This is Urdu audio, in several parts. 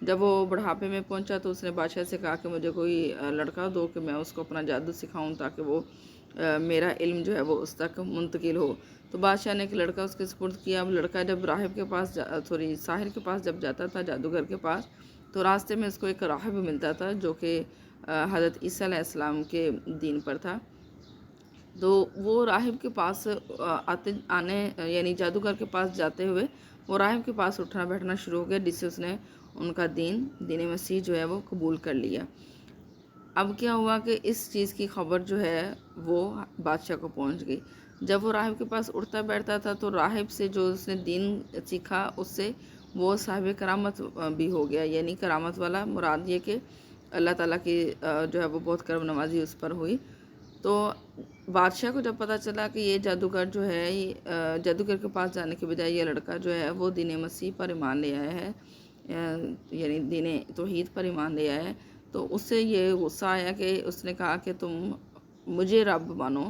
جب وہ بڑھاپے میں پہنچا تو اس نے بادشاہ سے کہا کہ مجھے کوئی لڑکا دو کہ میں اس کو اپنا جادو سکھاؤں تاکہ وہ میرا علم جو ہے وہ اس تک منتقل ہو۔ تو بادشاہ نے ایک لڑکا اس کے سپرد کیا۔ اب لڑکا جب راہب کے پاس ساحر کے پاس جب جاتا تھا، جادوگر کے پاس، تو راستے میں اس کو ایک راہب ملتا تھا جو کہ حضرت عیسیٰ علیہ السلام کے دین پر تھا۔ تو وہ راہب کے پاس یعنی جادوگر کے پاس جاتے ہوئے وہ راہب کے پاس اٹھنا بیٹھنا شروع ہو گیا، جس سے اس نے ان کا دین مسیح جو ہے وہ قبول کر لیا۔ اب کیا ہوا کہ اس چیز کی خبر جو ہے وہ بادشاہ کو پہنچ گئی۔ جب وہ راہب کے پاس اٹھتا بیٹھتا تھا تو راہب سے جو اس نے دین سیکھا اس سے وہ صاحب کرامت بھی ہو گیا، یعنی کرامت والا مراد یہ کہ اللہ تعالیٰ کی جو ہے وہ بہت کرم نوازی اس پر ہوئی۔ تو بادشاہ کو جب پتہ چلا کہ یہ جادوگر جو ہے، جادوگر کے پاس جانے کے بجائے یہ لڑکا جو ہے وہ دین مسیح پر ایمان لے آیا ہے، یعنی دین توحید پر ایمان لے آیا ہے، تو اس سے یہ غصہ آیا کہ اس نے کہا کہ تم مجھے رب مانو۔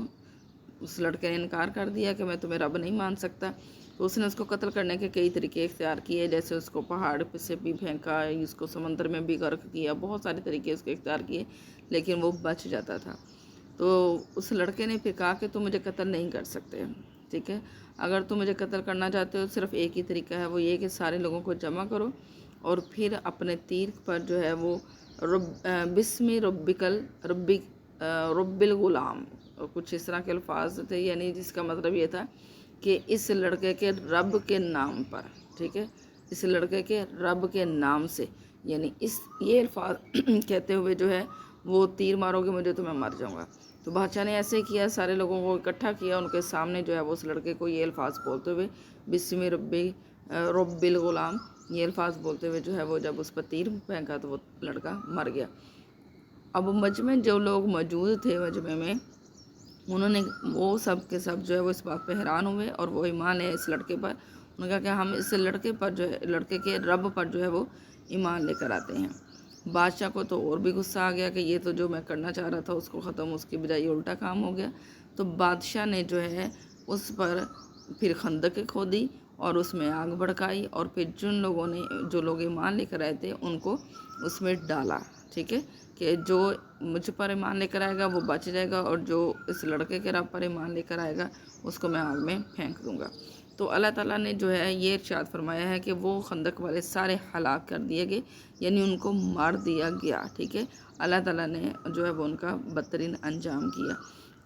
اس لڑکے نے انکار کر دیا کہ میں تمہیں رب نہیں مان سکتا۔ تو اس نے اس کو قتل کرنے کے کئی طریقے اختیار کیے، جیسے اس کو پہاڑ سے بھی پھینکا، اس کو سمندر میں بھی غرق کیا، بہت سارے طریقے اس کے اختیار کیے، لیکن وہ بچ جاتا تھا۔ تو اس لڑکے نے پھر کہا کہ تم مجھے قتل نہیں کر سکتے، ٹھیک ہے، اگر تم مجھے قتل کرنا چاہتے ہو صرف ایک ہی طریقہ ہے، وہ یہ کہ سارے لوگوں کو جمع کرو اور پھر اپنے تیر پر جو ہے وہ بسم رب الغلام، کچھ اس طرح کے الفاظ تھے، یعنی جس کا مطلب یہ تھا کہ اس لڑکے کے رب کے نام پر، ٹھیک ہے، اس لڑکے کے رب کے نام سے، یعنی یہ الفاظ کہتے ہوئے جو ہے وہ تیر مارو گے مجھے تو میں مر جاؤں گا۔ تو بادشاہ نے ایسے کیا، سارے لوگوں کو اکٹھا کیا، ان کے سامنے جو ہے وہ اس لڑکے کو یہ الفاظ بولتے ہوئے بسم رب الغلام، یہ الفاظ بولتے ہوئے جو ہے وہ جب اس پر تیر پھینکا تو وہ لڑکا مر گیا۔ اب مجمع جو لوگ موجود تھے مجمع میں، انہوں نے وہ سب کے سب جو ہے وہ اس بات پہ حیران ہوئے اور وہ ایمان لے اس لڑکے پر۔ انہوں نے کہا کہ ہم اس لڑکے پر جو ہے، لڑکے کے رب پر جو ہے وہ ایمان لے کر آتے ہیں۔ بادشاہ کو تو اور بھی غصہ آ گیا کہ یہ تو جو میں کرنا چاہ رہا تھا اس کو ختم، اس کی بجائے یہ الٹا کام ہو گیا۔ تو بادشاہ نے جو ہے اس پر پھر خندق کھودی اور اس میں آگ بھڑکائی، اور پھر جو لوگ ایمان لے کر آئے تھے ان کو اس میں ڈالا، ٹھیک ہے، کہ جو مجھ پر ایمان لے کر آئے گا وہ بچ جائے گا، اور جو اس لڑکے کے رب پر ایمان لے کر آئے گا اس کو میں آگ میں پھینک دوں گا۔ تو اللہ تعالیٰ نے جو ہے یہ ارشاد فرمایا ہے کہ وہ خندق والے سارے ہلاک کر دیے گئے، یعنی ان کو مار دیا گیا، ٹھیک ہے، اللہ تعالیٰ نے جو ہے وہ ان کا بدترین انجام کیا۔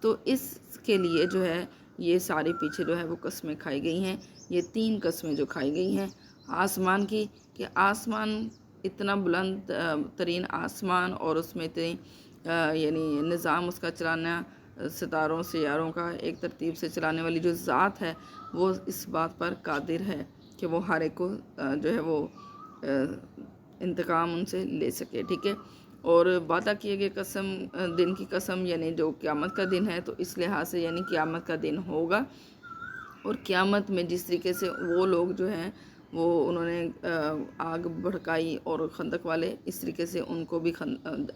تو اس کے لیے جو ہے یہ سارے پیچھے جو ہے وہ قسمیں کھائی گئی ہیں، یہ 3 قسمیں جو کھائی گئی ہیں آسمان کی، کہ آسمان اتنا بلند ترین آسمان اور اس میں اتنی یعنی نظام اس کا چلانا، ستاروں سیاروں کا ایک ترتیب سے چلانے والی جو ذات ہے وہ اس بات پر قادر ہے کہ وہ ہر ایک کو جو ہے وہ انتقام ان سے لے سکے، ٹھیک ہے۔ اور وعدہ کیے گئے دن کی قسم، یعنی جو قیامت کا دن ہے، تو اس لحاظ سے یعنی قیامت کا دن ہوگا، اور قیامت میں جس طریقے سے وہ لوگ جو ہیں وہ انہوں نے آگ بھڑکائی اور خندق والے، اس طریقے سے ان کو بھی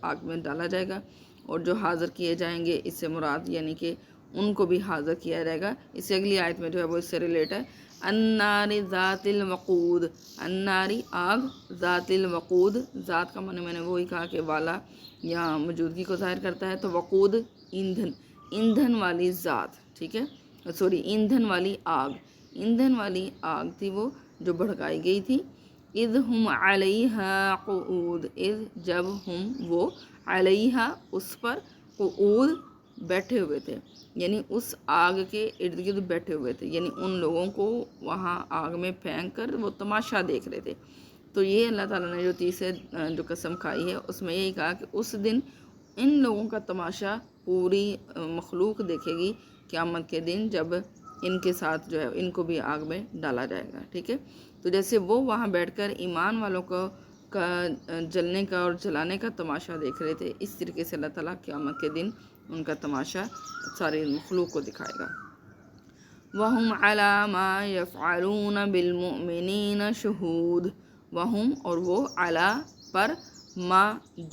آگ میں ڈالا جائے گا، اور جو حاضر کیے جائیں گے اس سے مراد یعنی کہ ان کو بھی حاضر کیا جائے گا۔ اس سے اگلی آیت میں جو ہے وہ اس سے ریلیٹ ہے، النار ذات الوقود، الناری آگ، ذات الوقود، ذات کا معنی میں نے وہی کہا کہ والا یہاں موجودگی کو ظاہر کرتا ہے، تو وقود ایندھن والی ذات، ٹھیک ہے، ایندھن والی آگ، ایندھن والی آگ تھی وہ جو بھڑکائی گئی تھی۔ اذ ہم علیہا قعود، اذ جب ہم وہ علیہا اس پر قعود بیٹھے ہوئے تھے، یعنی اس آگ کے ارد گرد بیٹھے ہوئے تھے، یعنی ان لوگوں کو وہاں آگ میں پھینک کر وہ تماشا دیکھ رہے تھے۔ تو یہ اللہ تعالیٰ نے جو تیسرے جو قسم کھائی ہے اس میں یہی کہا کہ اس دن ان لوگوں کا تماشا پوری مخلوق دیکھے گی قیامت کے دن، جب ان کے ساتھ جو ہے ان کو بھی آگ میں ڈالا جائے گا، ٹھیک ہے۔ تو جیسے وہ وہاں بیٹھ کر ایمان والوں کو جلنے کا اور جلانے کا تماشا دیکھ رہے تھے، اس طریقے سے اللہ تعالیٰ قیامت کے دن ان کا تماشا ساری مخلوق کو دکھائے گا۔ وَهُمْ عَلَى مَا يَفْعَلُونَ بِالْمُؤْمِنِينَ شُهُودٌ، وَهُمْ اور وہ عَلَى پر، ما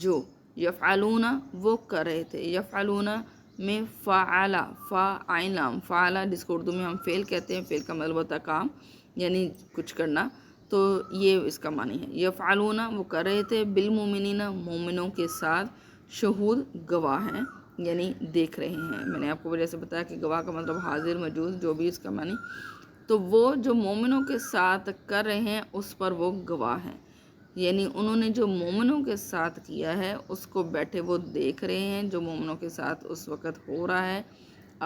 جو، یفعلون وہ کر رہے تھے، یفعلون میں فعلا، فعلا، فعلا جس کو اردو میں ہم فعل کہتے ہیں، فعل کا مطلب ہوتا ہے کام، یعنی کچھ کرنا، تو یہ اس کا معنی ہے. یفعلون وہ کر رہے تھے بالمؤمنین مومنوں کے ساتھ شہود گواہ ہیں یعنی دیکھ رہے ہیں. میں نے آپ کو وجہ سے بتایا کہ گواہ کا مطلب حاضر موجود جو بھی اس کا معنی. تو وہ جو مومنوں کے ساتھ کر رہے ہیں اس پر وہ گواہ ہیں یعنی انہوں نے جو مومنوں کے ساتھ کیا ہے اس کو بیٹھے وہ دیکھ رہے ہیں. جو مومنوں کے ساتھ اس وقت ہو رہا ہے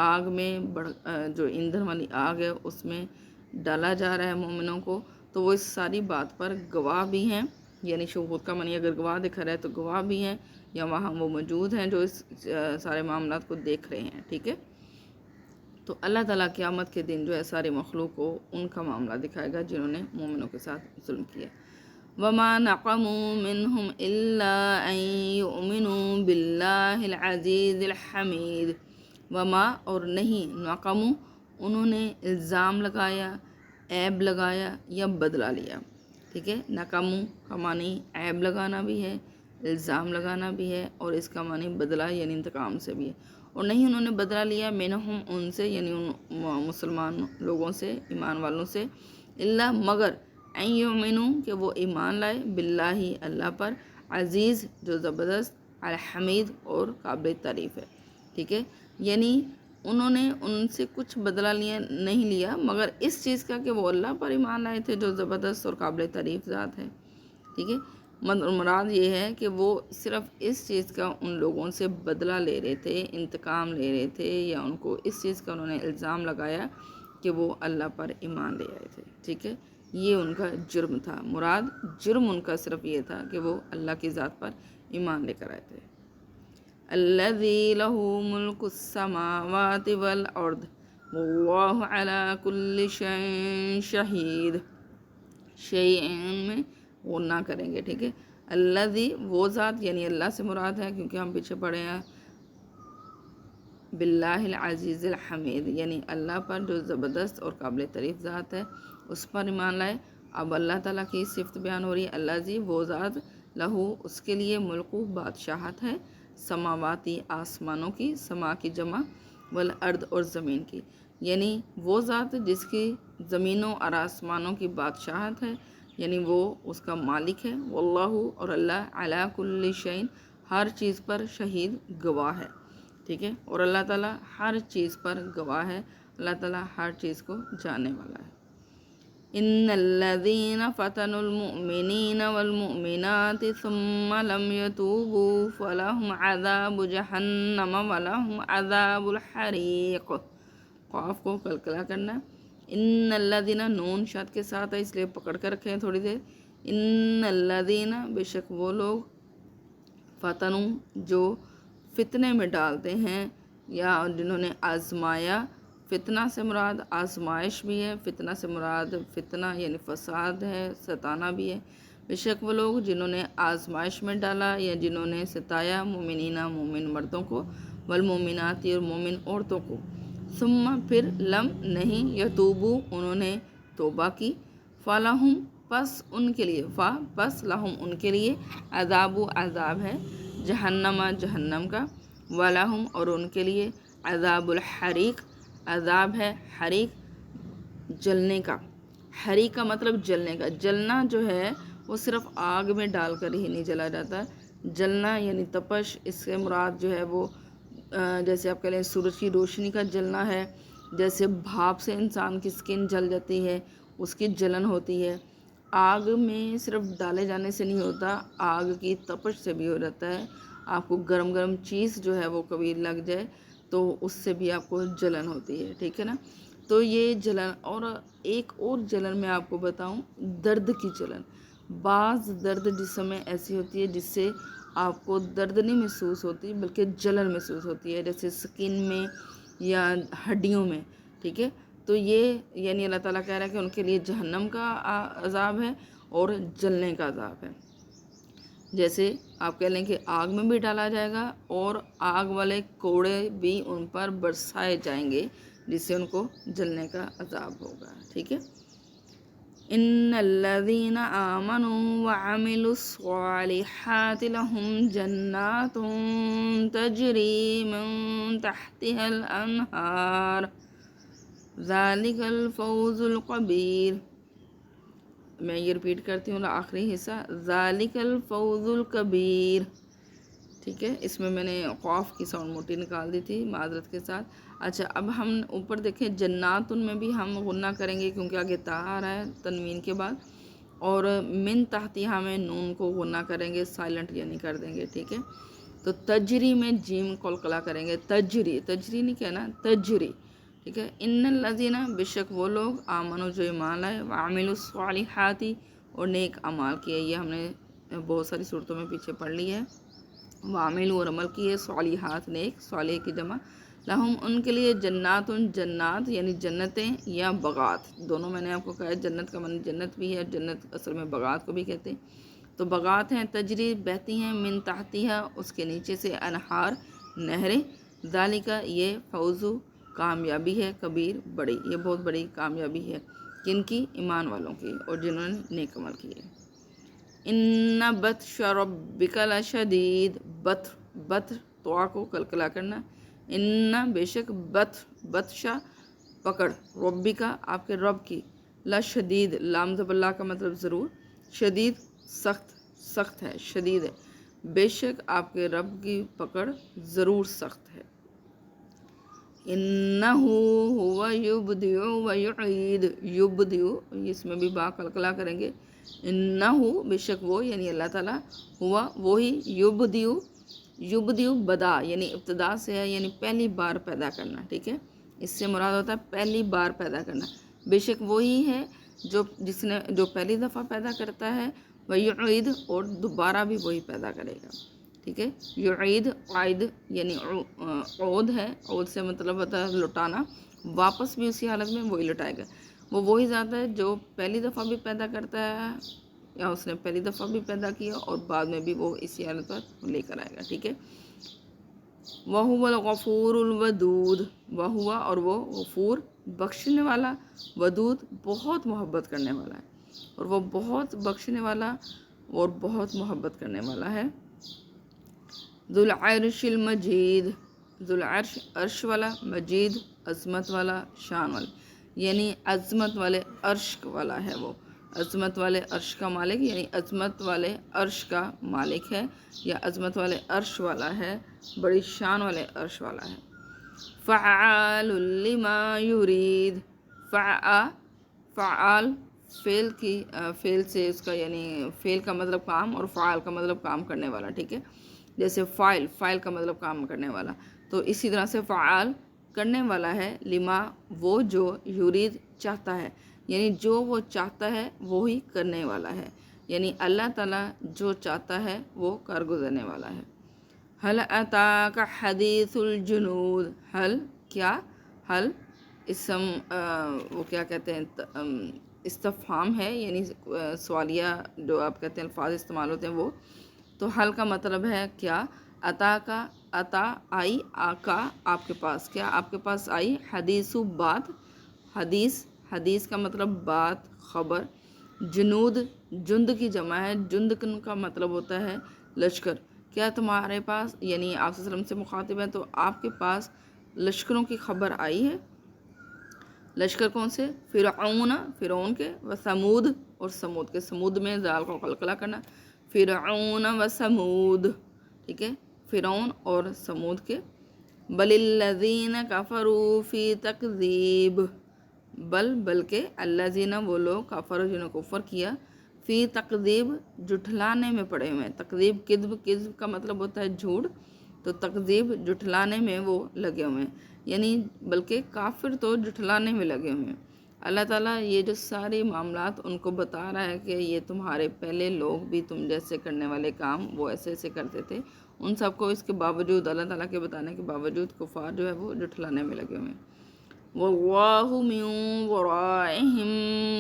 آگ میں جو ایندھن والی آگ ہے اس میں ڈالا جا رہا ہے مومنوں کو, تو وہ اس ساری بات پر گواہ بھی ہیں یعنی شہود کا معنی اگر گواہ دکھا رہا ہے تو گواہ بھی ہیں یا وہاں وہ موجود ہیں جو اس سارے معاملات کو دیکھ رہے ہیں. ٹھیک ہے, تو اللہ تعالیٰ قیامت کے دن جو ہے ساری مخلوق کو ان کا معاملہ دکھائے گا جنہوں نے مومنوں کے ساتھ ظلم کیا. وما نقموا منهم الا ان يؤمنوا بالله العزيز الحميد. وما اور نہیں, نقموا انہوں نے الزام لگایا, عیب لگایا یا بدلہ لیا. ٹھیک ہے, نقموا کا معنی عیب لگانا بھی ہے, الزام لگانا بھی ہے اور اس کا معنی بدلہ یعنی انتقام سے بھی ہے. اور نہیں انہوں نے بدلہ لیا منہم ان سے یعنی ان مسلمان لوگوں سے ایمان والوں سے, الا مگر ان یؤمنوا کہ وہ ایمان لائے باللہ اللہ پر, عزیز جو زبردست, الحمید اور قابل تعریف ہے. ٹھیک ہے, یعنی انہوں نے ان سے کچھ بدلہ نہیں لیا مگر اس چیز کا کہ وہ اللہ پر ایمان لائے تھے جو زبردست اور قابل تعریف ذات ہے. ٹھیک ہے, مراد یہ ہے کہ وہ صرف اس چیز کا ان لوگوں سے بدلہ لے رہے تھے, انتقام لے رہے تھے, یا ان کو اس چیز کا انہوں نے الزام لگایا کہ وہ اللہ پر ایمان لے آئے تھے. ٹھیک ہے, یہ ان کا جرم تھا. مراد جرم ان کا صرف یہ تھا کہ وہ اللہ کی ذات پر ایمان لے کر آئے تھے. الذی لہ ملک السماوات والارض واللہ علی کل شیء شہید. شیء میں وہ نہ کریں گے. ٹھیک ہے, الذی وہ ذات یعنی اللہ سے مراد ہے کیونکہ ہم پیچھے پڑھے ہیں باللہ العزیز الحمید یعنی اللہ پر جو زبردست اور قابل تعریف ذات ہے اس پر ایمان لائے. اب اللہ تعالیٰ کی صفت بیان ہو رہی ہے, اللہ جی وہ ذات لہو اس کے لیے ملک بادشاہت ہے, سماواتی آسمانوں کی, سما کی جمع, والارض اور زمین کی, یعنی وہ ذات جس کی زمینوں اور آسمانوں کی بادشاہت ہے یعنی وہ اس کا مالک ہے. واللہ اور اللہ علی کل شیء ہر چیز پر شہید گواہ ہے. ٹھیک ہے, اور اللہ تعالیٰ ہر چیز پر گواہ ہے, اللہ تعالیٰ ہر چیز کو جاننے والا ہے. ان الذین فتنوا المؤمنین والمؤمنات ثم لم يتوبوا فلهم عذاب جہنم ولهم عذاب الحریق. قاف کو کلکلا کرنا ہے. ان الذین نون شد کے ساتھ ہے اس لیے پکڑ کر رکھیں تھوڑی دیر. ان الذین بے شک وہ لوگ, فتنوا جو فتنے میں ڈالتے ہیں یا جنہوں نے آزمایا. فتنہ سے مراد آزمائش بھی ہے, فتنہ سے مراد فتنہ یعنی فساد ہے, ستانا بھی ہے. بے شک وہ لوگ جنہوں نے آزمائش میں ڈالا یا جنہوں نے ستایا مومنین مومن مردوں کو, والمومنات اور مومن عورتوں کو, ثم پھر لم نہیں یتوبو انہوں نے توبہ کی, فلہم پس ان کے لیے, پس لہم ان کے لیے, عذاب عذاب ہے جہنم جہنم کا, ولہم اور ان کے لیے, عذاب الحریق عذاب ہے حریق جلنے کا. حریق کا مطلب جلنے کا, جلنا جو ہے وہ صرف آگ میں ڈال کر ہی نہیں جلا جاتا. جلنا یعنی تپش, اس سے مراد جو ہے وہ جیسے آپ کہہ لیں سورج کی روشنی کا جلنا ہے, جیسے بھاپ سے انسان کی سکن جل جاتی ہے اس کی جلن ہوتی ہے. آگ میں صرف ڈالے جانے سے نہیں ہوتا, آگ کی تپش سے بھی ہو جاتا ہے. آپ کو گرم گرم چیز جو ہے وہ کبھی لگ جائے تو اس سے بھی آپ کو جلن ہوتی ہے. ٹھیک ہے نا, تو یہ جلن. اور ایک اور جلن میں آپ کو بتاؤں, درد کی جلن. بعض درد جسم میں ایسی ہوتی ہے جس سے آپ کو درد نہیں محسوس ہوتی بلکہ جلن محسوس ہوتی ہے, جیسے سکن میں یا ہڈیوں میں. ٹھیک ہے, تو یہ یعنی اللہ تعالیٰ کہہ رہا ہے کہ ان کے لیے جہنم کا عذاب ہے اور جلنے کا عذاب ہے. جیسے آپ کہہ لیں کہ آگ میں بھی ڈالا جائے گا اور آگ والے کوڑے بھی ان پر برسائے جائیں گے جس سے ان کو جلنے کا عذاب ہوگا. ٹھیک ہے, ان الذین آمنوا وعملوا الصالحات لهم جنات تجری من تحتها الانہار ذالک الفوز الکبیر. میں یہ ریپیٹ کرتی ہوں آخری حصہ، ذالک الفوز الکبیر، ٹھیک ہے، اس میں نے قاف کی ساؤنڈ موٹی نکال دی تھی معذرت کے ساتھ۔ اچھا اب ہم اوپر دیکھیں جنات میں بھی ہم غنہ کریں گے کیونکہ آگے تا آ رہا ہے تنوین کے بعد، اور من تحتیہ میں نون کو غنہ کریں گے، سائلنٹ یعنی کر دیں گے، ٹھیک ہے۔ تو تجری میں جیم قلقلہ کریں گے، تجری، تجری نہیں کہنا، تجری، ٹھیک ہے۔ ان الذین، بے شک وہ لوگ، آمنوا جو ایمان لائے، وعملوا الصالحات، اور نیک اعمال کیے، یہ ہم نے بہت ساری صورتوں میں پیچھے پڑھ لی ہے، وعملوا اور عمل کیے، صالحات نیک، صالح کی جمع، لہم ان کے لیے جنات، جنات یعنی جنتیں یا بغات، دونوں میں نے آپ کو کہا ہے، جنت کا معنی جنت بھی ہے، جنت اصل میں بغات کو بھی کہتے ہیں، تو بغات ہیں، تجری بہتی ہیں، من تحتیہ اس کے نیچے سے، انہار نہریں، ذالک یہ فوز کامیابی ہے، کبیر بڑی، یہ بہت بڑی کامیابی ہے، کن کی؟ ایمان والوں کی اور جنہوں نے نیک عمل کیے۔ ان بطش ربک لشدید، بطر طوا کو کلکلا کرنا، ان بے شک بطشا پکڑ، ربکا آپ کے رب کی، لشدید لام زبر لا کا مطلب ضرور، شدید سخت ہے، شدید ہے، بے شک آپ کے رب کی پکڑ ضرور سخت ہے۔ انہو ہوا یبدئ و یعید، یبدئ اس میں بھی با قلقلہ کریں گے، انہو بے شک وہ یعنی اللہ تعالیٰ، ہوا وہی، یبدئ بدا یعنی ابتدا سے ہے، یعنی پہلی بار پیدا کرنا، ٹھیک ہے، اس سے مراد ہوتا ہے پہلی بار پیدا کرنا، بے شک وہی ہے جو پہلی دفعہ پیدا کرتا ہے، ویعید اور دوبارہ بھی وہی پیدا کرے گا، ٹھیک ہے۔ یعید عائد یعنی عود ہے، عود سے مطلب ہوتا ہے لٹانا، واپس بھی اسی حالت میں وہی لٹائے گا، وہ وہی ذات ہے جو پہلی دفعہ بھی پیدا کرتا ہے، یا اس نے پہلی دفعہ بھی پیدا کیا اور بعد میں بھی وہ اسی حالت پر لے کر آئے گا، ٹھیک ہے۔ وَهُوَ الْغَفُورُ الْوَدُودُ، وَهُوَ اور وہ غفور بخشنے والا، ودود بہت محبت کرنے والا ہے، اور وہ بہت بخشنے والا اور بہت محبت کرنے والا ہے۔ ذو العرش المجید، ذو العرش عرش والا، مجید عظمت والا، شان والا، یعنی عظمت والے عرش والا ہے، وہ عظمت والے عرش کا مالک، یعنی عظمت والے عرش کا مالک ہے، یا عظمت والے عرش والا ہے، بڑی شان والے عرش والا ہے۔ فعال لما یرید، فعال فعل سے اس کا یعنی فعل کا مطلب کام، اور فعال کا مطلب کام کرنے والا، ٹھیک ہے، جیسے فائل کا مطلب کام کرنے والا، تو اسی طرح سے فعال کرنے والا ہے، لما وہ جو، یرید چاہتا ہے، یعنی جو وہ چاہتا ہے وہی کرنے والا ہے، یعنی اللہ تعالیٰ جو چاہتا ہے وہ کر گزرنے والا ہے۔ حل اتاک حدیث الجنود، حل کیا، حل اسم وہ کیا کہتے ہیں، استفہام ہے، یعنی سوالیہ جو آپ کہتے ہیں الفاظ استعمال ہوتے ہیں وہ، تو حل کا مطلب ہے کیا، عطا کا، عطا آئی، آقا آپ کے پاس، کیا آپ کے پاس آئی، حدیث بات، حدیث کا مطلب بات، خبر، جنود جند کی جمع ہے، جند کا مطلب ہوتا ہے لشکر، کیا تمہارے پاس، یعنی آپ صلی اللہ علیہ وسلم سے مخاطب ہے، تو آپ کے پاس لشکروں کی خبر آئی ہے، لشکر کون سے، فرعون کے، و سمود اور سمود کے، سمود میں زال کو قلقلہ کرنا، فرعون و سمود، ٹھیک ہے، فرعون اور سمود کے، بل الذین کفروا فی تکذیب، بلکہ الذین وہ لوگ، کفروا جنہوں نے کفر کیا، فی تکذیب جھٹلانے میں پڑے ہوئے ہیں، تکذیب کذب کا مطلب ہوتا ہے جھوٹ، تو تکذیب جھٹلانے میں وہ لگے ہوئے ہیں، یعنی بلکہ کافر تو جھٹلانے میں لگے ہوئے ہیں۔ اللہ تعالیٰ یہ جو سارے معاملات ان کو بتا رہا ہے کہ یہ تمہارے پہلے لوگ بھی تم جیسے کرنے والے کام وہ ایسے ایسے کرتے تھے، ان سب کو اس کے باوجود، اللہ تعالیٰ کے بتانے کے باوجود کفار جو ہے وہ جھٹلانے میں لگے ہوئے ہیں۔ واللہ من ورائہم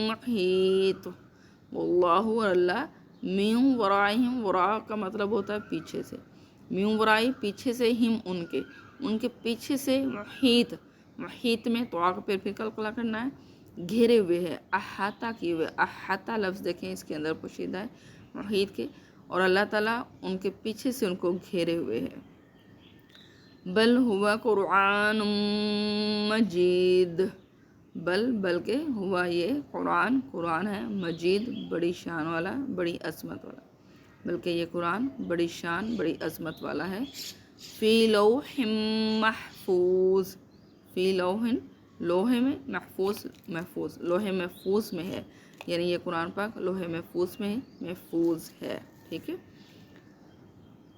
محیط، واللہ اور اللہ، من ورائہم، وراء کا مطلب ہوتا ہے پیچھے سے، من ورائی پیچھے سے، ہم ان کے پیچھے سے، محیط میں تو آگ پھر قلقلہ کرنا ہے، گھیرے ہوئے ہے، احاطہ کیے ہوئے، احاطہ لفظ دیکھیں اس کے اندر پوشیدہ ہے محیط کے، اور اللہ تعالیٰ ان کے پیچھے سے ان کو گھیرے ہوئے ہے۔ بل ہوا قرآن مجید، بلکہ ہوا یہ قرآن ہے مجید بڑی شان والا، بڑی عظمت والا، بلکہ یہ قرآن بڑی شان بڑی عظمت والا ہے۔ فی لوح محفوظ، فی لوح میں، محفوظ لوح محفوظ میں ہے، یعنی یہ قرآن پاک لوح محفوظ میں محفوظ ہے، ٹھیک ہے۔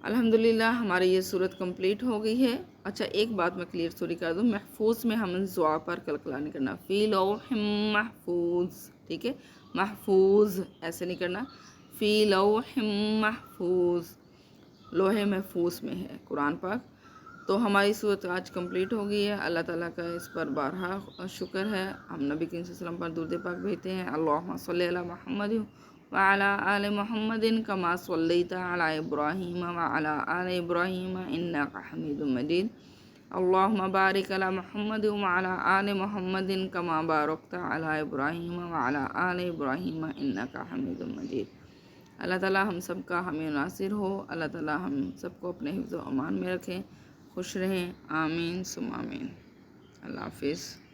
الحمدللہ ہماری یہ صورت کمپلیٹ ہو گئی ہے۔ اچھا ایک بات میں کلیئر سوری کر دوں، محفوظ میں ہم زوا پر کلکلا نہیں کرنا، فی لوح محفوظ، ٹھیک ہے، محفوظ ایسے نہیں کرنا، فی لوح محفوظ، لوح محفوظ میں ہے قرآن پاک۔ تو ہماری صورت آج کمپلیٹ ہو گئی ہے۔ اللہ تعالیٰ کا اس پر بارہا شکر ہے۔ ہم نبی کریم صلی اللہ علیہ وسلم پر درود پاک بھیجتے ہیں، اللہم صلی علی محمد وعلی آل محمد کما صلیت علی ابراہیم وعلی آل ابراہیم انک حمید مجید، اللہم بارک علی محمد وعلی آل محمد کما بارکت علی ابراہیم وعلی آل ابراہیم انک حمید مجید۔ اللہ تعالیٰ ہم سب کا ہمیں ناصر ہو، اللہ تعالیٰ ہم سب کو اپنے حفظ و امان میں رکھیں، خوش رہیں، آمین ثم آمین۔ اللہ حافظ۔